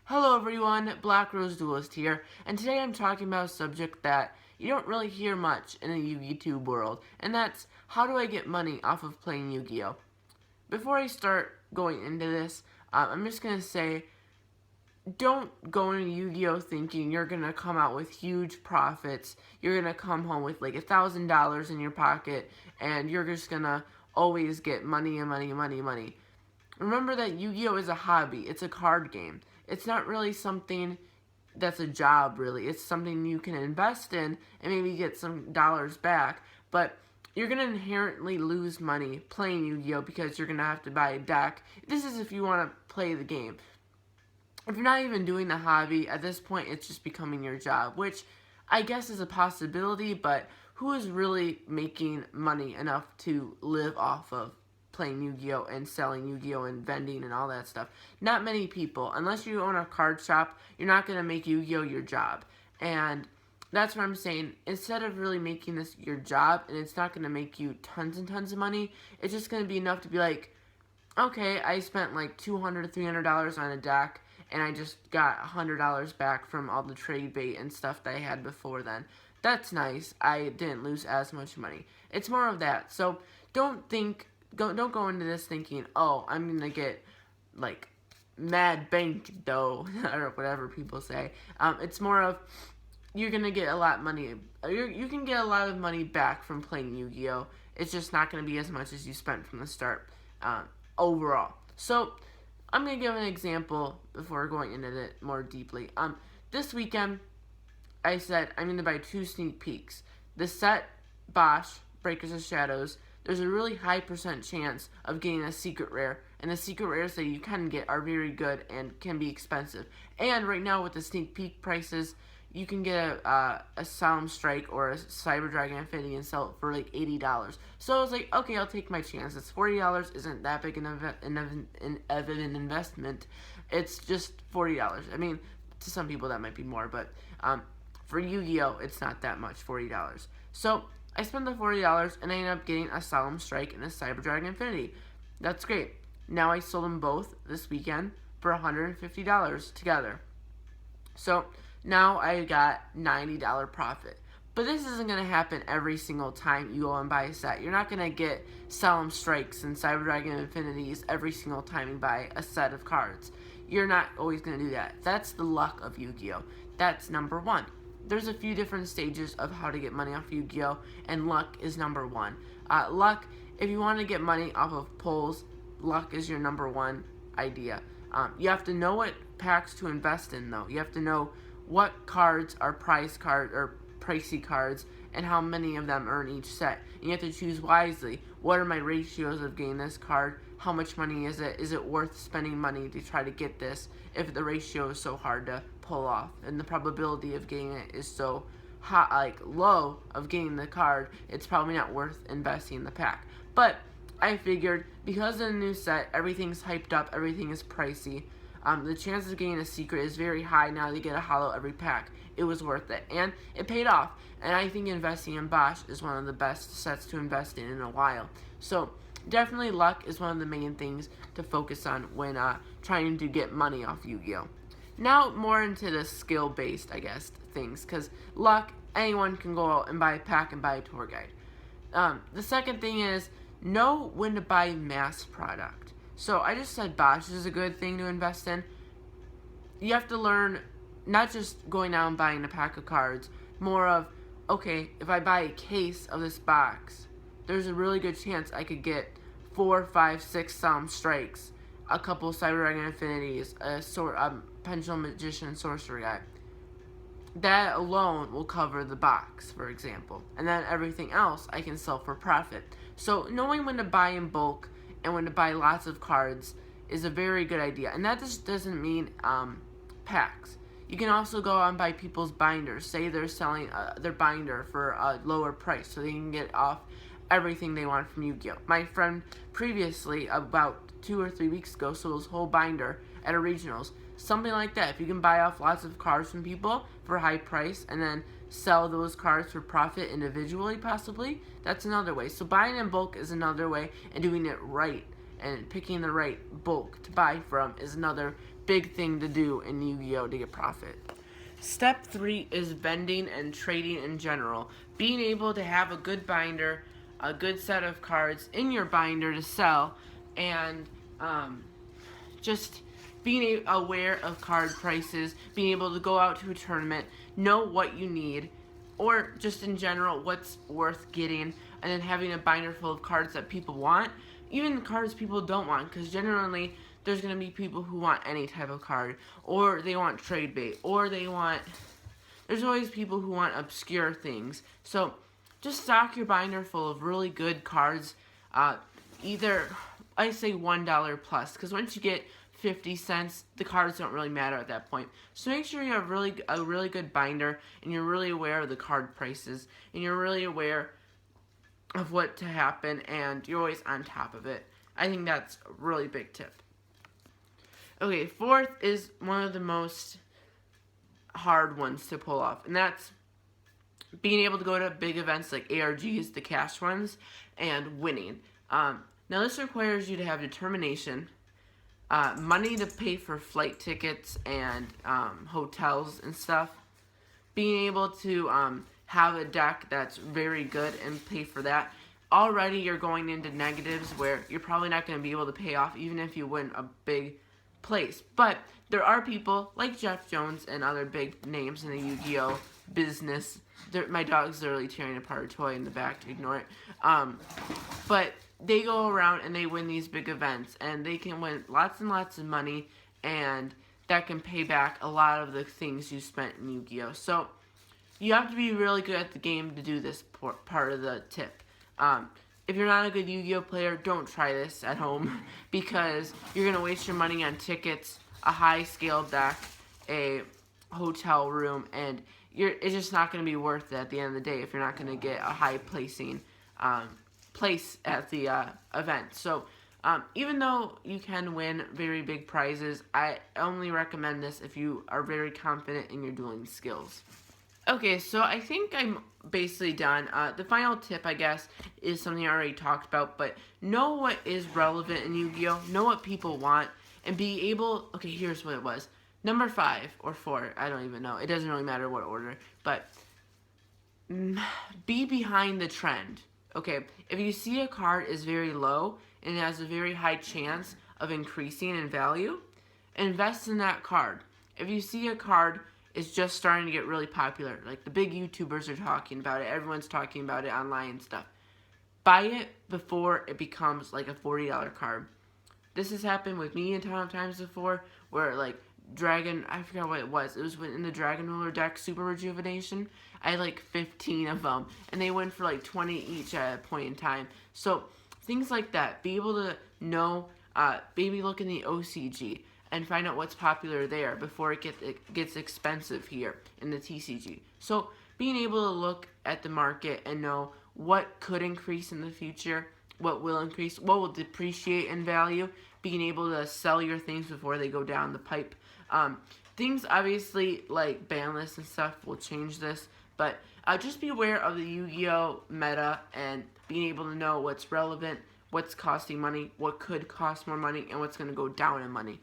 Hello everyone, BlackRoseDuelist here, and today I'm talking about a subject that you don't really hear much in the YouTube world, and that's how do I get money off of playing Yu-Gi-Oh! Before I start going into this, I'm just going to say, don't go into Yu-Gi-Oh! Thinking you're going to come out with huge profits, you're going to come home with like $1,000 in your pocket, and you're just going to always get money and money and money and money. Remember that Yu-Gi-Oh! Is a hobby. It's a card game. It's not really something that's a job, really. It's something you can invest in and maybe get some dollars back. But you're going to inherently lose money playing Yu-Gi-Oh! Because you're going to have to buy a deck. This is if you want to play the game. If you're not even doing the hobby, at this point it's just becoming your job, which I guess is a possibility, but who is really making money enough to live off of playing Yu-Gi-Oh! And selling Yu-Gi-Oh! And vending and all that stuff? Not many people. Unless you own a card shop, you're not going to make Yu-Gi-Oh! Your job. And that's what I'm saying. Instead of really making this your job, and it's not going to make you tons and tons of money, it's just going to be enough to be like, okay, I spent like $200 to $300 on a deck, and I just got $100 back from all the trade bait and stuff that I had before then. That's nice. I didn't lose as much money. It's more of that. So don't go into this thinking, oh, I'm gonna get like mad bank dough or whatever people say. It's more of you're gonna get a lot of money. You can get a lot of money back from playing Yu-Gi-Oh! It's just not gonna be as much as you spent from the start overall. So I'm going to give an example before going into it more deeply. This weekend, I said I'm going to buy 2 sneak peeks. The set Bosch, Breakers of Shadows, there's a really high % chance of getting a secret rare, and the secret rares that you can get are very good and can be expensive. And right now with the sneak peek prices, you can get a Solemn Strike or a Cyber Dragon Infinity and sell it for like $80. So I was like, okay, I'll take my chances. $40 isn't that big an investment. It's just $40. I mean, to some people that might be more, but for Yu-Gi-Oh! It's not that much, $40. So I spent the $40 and I ended up getting a Solemn Strike and a Cyber Dragon Infinity. That's great. Now I sold them both this weekend for $150 together. So now I got $90 profit. But this isn't going to happen every single time you go and buy a set. You're not going to get Solemn Strikes and Cyber Dragon Infinities every single time you buy a set of cards. You're not always going to do that. That's the luck of Yu-Gi-Oh! That's number one. There's a few different stages of how to get money off Yu-Gi-Oh! And luck is number one. Luck, if you want to get money off of pulls, luck is your number one idea. You have to know what packs to invest in, though. You have to know what cards are pricey cards and how many of them earn each set. And you have to choose wisely. What are my ratios of getting this card? How much money is it? Is it worth spending money to try to get this if the ratio is so hard to pull off and the probability of getting it is so high, like low of getting the card? It's probably not worth investing in the pack. But I figured because of the new set, everything's hyped up, everything is pricey. The chances of getting a secret is very high now to get a holo every pack. It was worth it, and it paid off. And I think investing in Bosch is one of the best sets to invest in a while. So definitely luck is one of the main things to focus on when trying to get money off Yu-Gi-Oh! Now more into the skill-based, I guess, things, because luck, anyone can go out and buy a pack and buy a tour guide. The second thing is know when to buy mass product. So I just said Bosch is a good thing to invest in. You have to learn not just going out and buying a pack of cards, more of, okay, if I buy a case of this box, there's a really good chance I could get 4, 5, 6 Solemn Strikes, a couple Cyber Dragon Infinities, a Pendulum Magician Sorcerer guy. That alone will cover the box, for example. And then everything else I can sell for profit. So knowing when to buy in bulk and when to buy lots of cards is a very good idea. And that just doesn't mean packs. You can also go out and buy people's binders. Say they're selling their binder for a lower price so they can get off everything they want from Yu-Gi-Oh! My friend previously, about 2 or 3 weeks ago, sold his whole binder at a regionals. Something like that. If you can buy off lots of cards from people for a high price and then sell those cards for profit individually, possibly, that's another way. So buying in bulk is another way, and doing it right and picking the right bulk to buy from is another big thing to do in Yu-Gi-Oh! To get profit. Step 3 is vending and trading in general. Being able to have a good binder, a good set of cards in your binder to sell, and just being aware of card prices, being able to go out to a tournament, know what you need, or just in general what's worth getting, and then having a binder full of cards that people want, even the cards people don't want, because generally there's going to be people who want any type of card, or they want trade bait, or there's always people who want obscure things. So just stock your binder full of really good cards, either, I say $1 plus, because once you get 50 cents, the cards don't really matter at that point. So make sure you have a really good binder, and you're really aware of the card prices, and you're really aware of what to happen, and you're always on top of it. I think that's a really big tip. Okay, 4th is one of the most hard ones to pull off, and that's being able to go to big events like ARGs, the cash ones, and winning. Now this requires you to have determination, money to pay for flight tickets and hotels and stuff, being able to have a deck that's very good and pay for that. Already you're going into negatives where you're probably not going to be able to pay off even if you win a big place. But there are people like Jeff Jones and other big names in the Yu-Gi-Oh! Business. My dog's literally tearing apart a toy in the back, to ignore it. But they go around and they win these big events, and they can win lots and lots of money, and that can pay back a lot of the things you spent in Yu-Gi-Oh! So you have to be really good at the game to do this part of the tip. If you're not a good Yu-Gi-Oh! Player, don't try this at home because you're going to waste your money on tickets, a high-scale deck, a hotel room, and it's just not going to be worth it at the end of the day if you're not going to get a high-placing place at the event. So even though you can win very big prizes, I only recommend this if you are very confident in your dueling skills. Okay, so I think I'm basically done. The final tip, I guess, is something I already talked about, but know what is relevant in Yu-Gi-Oh! Know what people want, and be able... Okay, here's what it was. Number 5 or 4, I don't even know. It doesn't really matter what order, but be behind the trend. Okay, if you see a card is very low and it has a very high chance of increasing in value, invest in that card. If you see a card is just starting to get really popular, like the big YouTubers are talking about it, everyone's talking about it online and stuff, buy it before it becomes like a $40 card. This has happened with me a ton of times before, where like I forgot what it was in the Dragon Ruler deck, Super Rejuvenation. I had like 15 of them, and they went for like 20 each at a point in time. So things like that, be able to know, maybe look in the OCG and find out what's popular there before it gets expensive here in the TCG. So being able to look at the market and know what could increase in the future, what will increase, what will depreciate in value, being able to sell your things before they go down the pipe. Things obviously like ban lists and stuff will change this, but just be aware of the Yu-Gi-Oh! Meta and being able to know what's relevant, what's costing money, what could cost more money, and what's going to go down in money.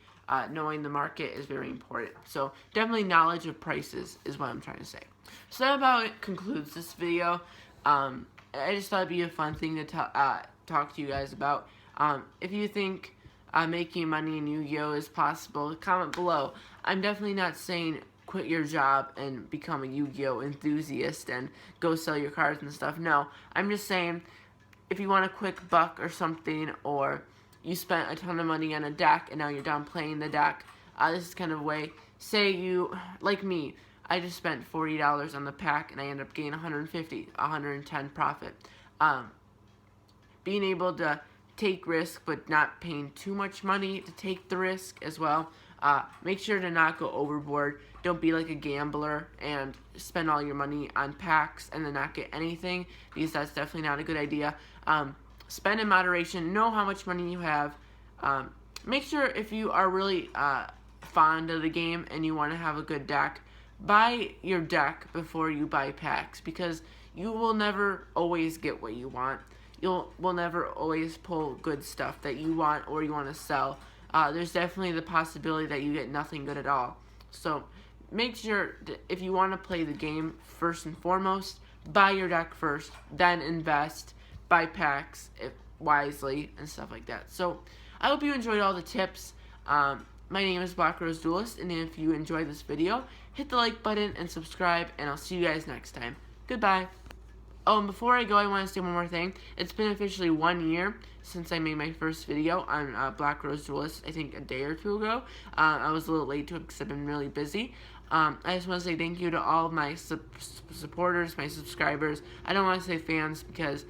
Knowing the market is very important. So definitely knowledge of prices is what I'm trying to say. So that about concludes this video. I just thought it'd be a fun thing to talk to you guys about. If you think making money in Yu-Gi-Oh! Is possible, comment below. I'm definitely not saying quit your job and become a Yu-Gi-Oh! Enthusiast and go sell your cards and stuff. No, I'm just saying if you want a quick buck or something, or you spent a ton of money on a deck and now you're done playing the deck, this is kind of a way. Say you, like me, I just spent $40 on the pack and I end up getting 150, 110 profit. Being able to take risk but not paying too much money to take the risk as well. Make sure to not go overboard. Don't be like a gambler and spend all your money on packs and then not get anything, because that's definitely not a good idea. Spend in moderation. Know how much money you have. Make sure if you are really fond of the game and you want to have a good deck, buy your deck before you buy packs, because you will never always get what you want. Will never always pull good stuff that you want or you want to sell. there's definitely the possibility that you get nothing good at all. So make sure that if you want to play the game, first and foremost, buy your deck first, then invest, buy packs wisely, and stuff like that. So I hope you enjoyed all the tips. My name is BlackRoseDuelist, and if you enjoyed this video, hit the like button and subscribe, and I'll see you guys next time. Goodbye. Oh, and before I go, I want to say one more thing. It's been officially 1 year since I made my first video on BlackRoseDuelist, I think a day or two ago. I was a little late to it because I've been really busy. I just want to say thank you to all of my supporters, my subscribers. I don't want to say fans because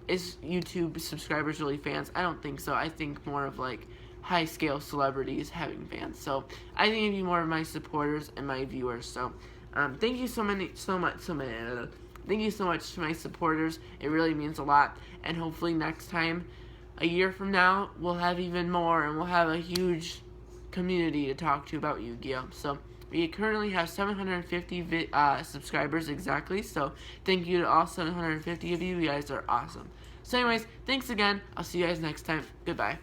is YouTube subscribers really fans? I don't think so. I think more of like high-scale celebrities having fans. So I think it'd be more of my supporters and my viewers. So thank you so much. Thank you so much to my supporters. It really means a lot. And hopefully next time, a year from now, we'll have even more, and we'll have a huge community to talk to about Yu-Gi-Oh! So we currently have 750 subscribers exactly. So thank you to all 750 of you. You guys are awesome. So anyways, thanks again. I'll see you guys next time. Goodbye.